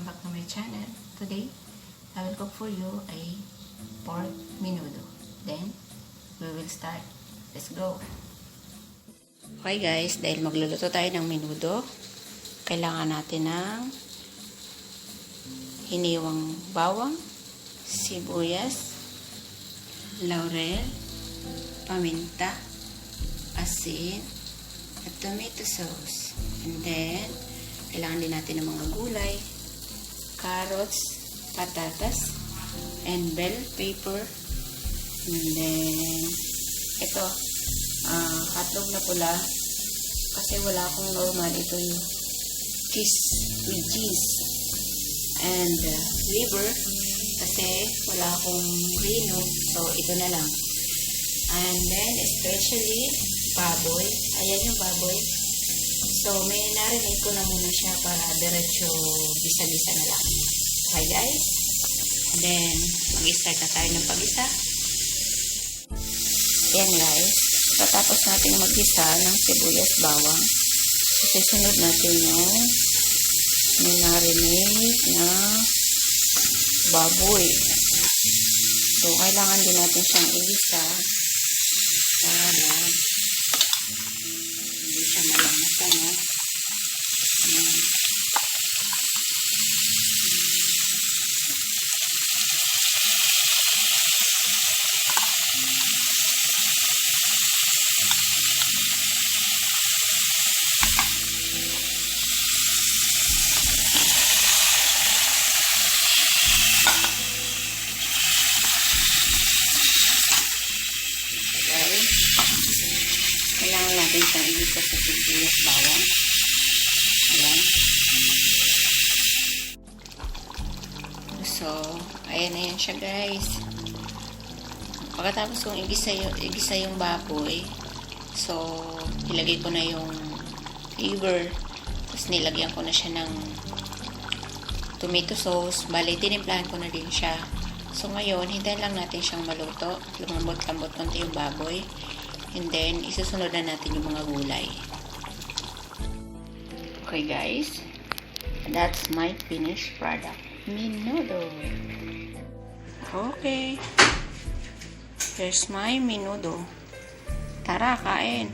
Welcome back to my channel. Today, I will cook for you a pork menudo. Then, we will start. Let's go! Okay guys, dahil magluluto tayo ng menudo, kailangan natin ng hiniwang bawang, sibuyas, laurel, paminta, asin, at tomato sauce. And then, kailangan din natin ng mga gulay, carrots, patatas, and bell pepper. And then, ito, hotdog na pula. Kasi wala akong normal. Ito yung cheese with cheese. And liver. Kasi wala akong reno. So, ito na lang. And then, especially, baboy. Ayan yung baboy. So, may narinig ko na muna siya para diretso bisa-bisa na lang. Okay, guys? And then, mag-start na tayo ng pag-isa. Ayan, guys. Patapos natin mag-isa ng sibuyas bawang, susunod natin yung may narinig na baboy. So, kailangan din natin siyang igisa para hindi siya malamasan, no? Kailangan natin siyang igisa sa sibuyas bawang. Ayan. So, ayan na yan siya, guys. Pagkatapos kong igisa yung baboy, so, ilagay ko na yung liver. Tapos nilagyan ko na siya ng tomato sauce. Bale, tinimplahan ko na din siya. So, ngayon, hintayin lang natin siyang maluto. Lumambot-lambot konti yung baboy. And then, isusunod na natin yung mga gulay. Okay, guys. That's my finished product. Menudo. Okay. Here's my menudo. Tara, kain.